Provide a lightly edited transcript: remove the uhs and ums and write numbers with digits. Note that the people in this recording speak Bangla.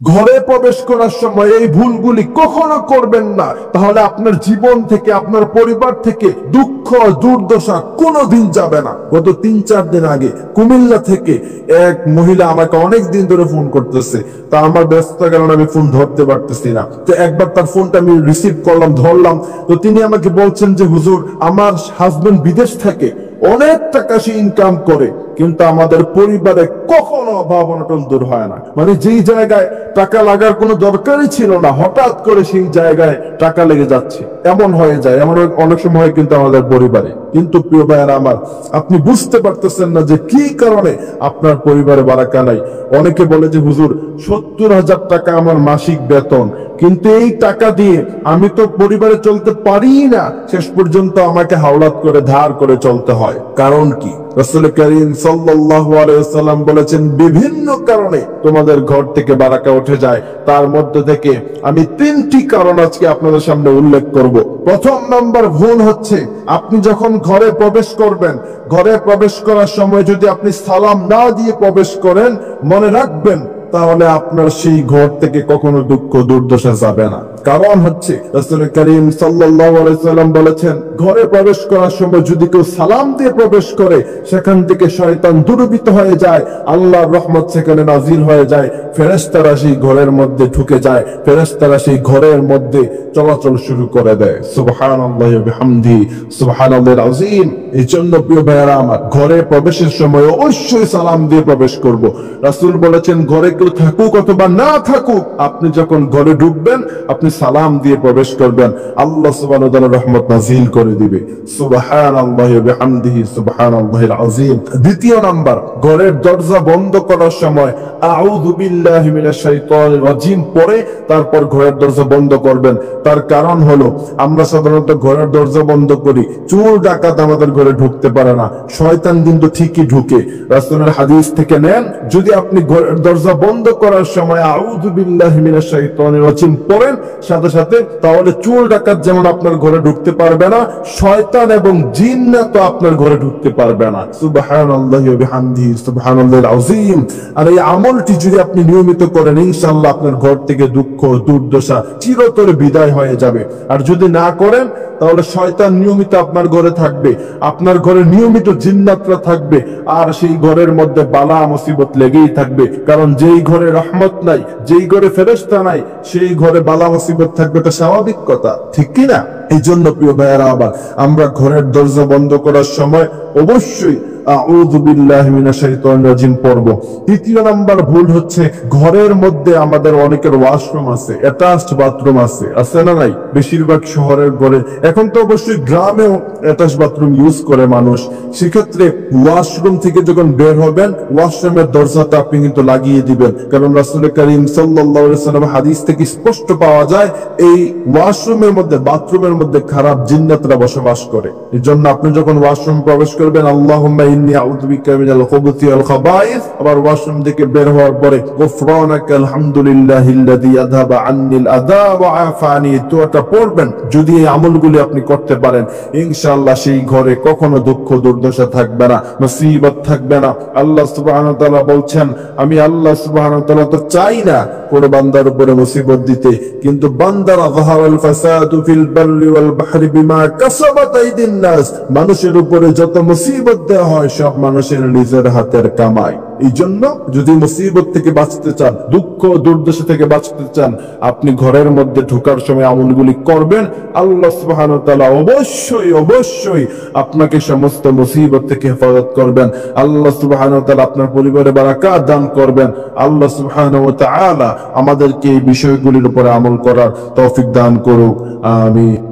ঘরে প্রবেশ করার সময় এই ভুলগুলি কখনো করবেন না, তাহলে আপনার জীবন থেকে, আপনার পরিবার থেকে দুঃখ দুর্দশা কোনোদিন যাবে না। গত 3-4 দিন আগে কুমিল্লা থেকে এক মহিলা আমাকে অনেক দিন ধরে ফোন করতেছে, তা আমার ব্যস্ততার কারণে আমি ফোন ধরতে পারতেছি না। তো একবার তার ফোনটা আমি রিসিভ করলাম, ধরলাম। তো তিনি আমাকে বলছেন যে হুজুর, আমার হাজবেন্ড বিদেশ থেকে অনেক টাকা সে ইনকাম করে, কিন্তু আমাদের পরিবারে কখনো অভাব অনটন দূর হয় না। মানে যেই জায়গায় টাকা লাগার কোনো দরকারই ছিল না, হঠাৎ করে সেই জায়গায় টাকা লেগে যাচ্ছে, এমন হয়ে যায়। এমন অনেক সময় কিন্তু আমাদের পরিবারে। কিন্তু প্রিয় ভাইয়েরা আমার, আপনি বুঝতে পারতেছেন না যে কি কারণে আপনার পরিবারে বারাকা নাই। অনেকে বলে যে হুজুর, 70,000 টাকা আমার মাসিক বেতন, কিন্তু এই টাকা দিয়ে আমি তো পরিবারে চলতে পারি না, শেষ পর্যন্ত আমাকে হাওলাত করে ধার করে চলতে হয়। কারণ কি? রাসূল করিম সাল্লাল্লাহু আলাইহি ওয়াসাল্লাম বলেছেন, বিভিন্ন কারণে তোমাদের ঘর থেকে বারাকা উঠে যায়। তার মধ্যে থেকে আমি 3টি কারণ আজকে আপনাদের সামনে উল্লেখ করব। প্রথম নাম্বার ভুল হচ্ছে, আপনি যখন ঘরে প্রবেশ করবেন, ঘরে প্রবেশ করার সময় যদি আপনি সালাম না দিয়ে প্রবেশ করেন, মনে রাখবেন তাহলে আপনার সেই ঘর থেকে কখনো দুঃখ দুর্দশা যাবে না। কারণ হচ্ছে রাসূল করিম সাল্লাল্লাহু আলাইহি ওয়াসাল্লাম বলেছেন, ঘরে প্রবেশ করার সময় যদি কেউ সালাম দিয়ে প্রবেশ করে, সেখান থেকে শয়তান দূরীভূত হয়ে যায়, আল্লাহর রহমত সেখানে নাজিল হয়ে যায়, ফেরেশতারা সেই ঘরের মধ্যে ঢুকে যায়, ফেরেশতারা সেই ঘরের মধ্যে চলাচল শুরু করে দেয়। সুবহানাল্লাহি ওয়া বিহামদিহি সুবহানাল্লাহিল আযীম। এই জন্য প্রিয় ভাইয়েরা আমার, ঘরে প্রবেশের সময় অবশ্যই সালাম দিয়ে প্রবেশ করব। রাসূল বলেছেন, ঘরে কেউ থাকুক অথবা না থাকুক, আপনি যখন ঘরে ঢুকবেন আপনি সালাম দিয়ে প্রবেশ করবেন, আল্লাহ সুবহানাহু ওয়া তাআলা রহমত নাযিল করে দিবে। সুবহানাল্লাহি ওয়া বিহামদিহি সুবহানাল্লাহিল আযীম। দ্বিতীয় নাম্বার, ঘরের দরজা বন্ধ করার সময় আউযু বিল্লাহি মিনাশ শাইতানির রাজিম পড়ে তারপর ঘরের দরজা বন্ধ করবেন। তার কারণ হলো, আমরা সাধারণত ঘরের দরজা বন্ধ করি, চোর ডাকাত আমাদের ঘরে ঢুকতে পারে না, শয়তান কিন্তু ঠিকই ঢুকে। রাসূলের হাদিস থেকে নেন, যদি আপনি ঘরের দরজা বন্ধ করার সময় আউযু বিল্লাহি মিনাশ শাইতানির রাজিম পড়েন সাথে সাথে, তাহলে চোর ডাকাত যেমন আপনার ঘরে ঢুকতে পারবে না, শয়তান এবং জিন্নাত আপনার ঘরে ঢুকতে পারবে না। সুবহানাল্লাহি ওয়া বিহামদিহি সুবহানাল্লাহিল আযীম। আর এই আমলটি যদি আপনি নিয়মিত করেন, ইনশাআল্লাহ আপনার ঘর থেকে দুঃখ দুর্দশা চিরতরে বিদায় হয়ে যাবে। আর যদি না করেন, তাহলে শয়তান নিয়মিত আপনার ঘরে থাকবে, আপনার ঘরে নিয়মিত জিন্নাতরা থাকবে, আর সেই ঘরের মধ্যে বালা মুসিবত লেগেই থাকবে। কারণ যেই ঘরে রহমত নাই, যেই ঘরে ফেরেশতা নাই, সেই ঘরে বালা মুসিবত থাকবে, এটা স্বাভাবিক কথা, ঠিক কি না? এই জন্য প্রিয় ভাইয়েরা, আবার আমরা ঘরের দরজা বন্ধ করার সময় অবশ্যই আউযু বিল্লাহি মিনাশ শাইতানির রাজিম পড়ব। তৃতীয় নাম্বার ভুল হচ্ছে, ঘরের মধ্যে আমাদের অনেকের ওয়াশরুম আছে, অ্যাটাচড বাথরুম আছে, আছে না নাই? বেশিরভাগ শহরের ঘরে, এখন তো অবশ্যই গ্রামেও অ্যাটাচড বাথরুম ইউজ করে মানুষ। সেক্ষেত্রে ওয়াশরুম থেকে যখন বের হবেন, ওয়াশরুমের দরজাটা আপনি কিন্তু লাগিয়ে দিবেন। কারণ রাসূল করিম সাল্লাল্লাহু আলাইহি ওয়াসাল্লাম হাদিস থেকে স্পষ্ট পাওয়া যায়, এই ওয়াশরুমের মধ্যে, বাথরুমের মধ্যে খারাপ জিন্নাতরা বসবাস করে। এই জন্য আপনি যখন ওয়াশরুম প্রবেশ করবেন, আল্লাহুম্মা ইন্নী আউযু বিকা মিনাল খুবুসি ওয়াল খাবাইস, আবার ওয়াশরুম থেকে বের হওয়ার পরে গুফরানাকাল হামদুলিল্লাহিল্লাযী আযহাবা আন্নিল আযা ওয়া আফানি, দোয়াটা পড়বেন। যদি এই আমলগুলি আপনি করতে পারেন, ইনশাআল্লাহ সেই ঘরে কখনো দুঃখ দুর্দশা থাকবে না, মুসিবত থাকবে না। আল্লাহ সুবহানাহু ওয়া তাআলা বলছেন, আমি আল্লাহ সুবহানাহু ওয়া তাআলা তো চাই না কোন বান্দার উপরে মুসিবত দিতে, কিন্তু বান্দারা যাহারাল ফাসাদু ফিল বাররি ওয়াল বাহরি বিমা কাসাবাত আইদিন নাস, মানুষের উপরে যত মুসিবত দেওয়া হয় সব মানুষের নিজের হাতের কামাই। এই জন্য যদি মুসিবত থেকে বাঁচতে চান, দুঃখ দুর্দশা থেকে বাঁচতে চান, আপনি ঘরের মধ্যে ঢোকার সময় আমলগুলি করবেন, আল্লাহ সুবহানাহু ওয়া তাআলা অবশ্যই অবশ্যই আপনাকে সমস্ত মুসিবত থেকে হেফাজত করবেন। আল্লাহ সুবহানাহু ওয়া তাআলা আপনার পরিবারে বারাকাত দান করবেন। আল্লাহ সুবহানাহু ওয়া তাআলা আমাদেরকে এই বিষয়গুলির উপরে আমল করার তৌফিক দান করুক। আমিন।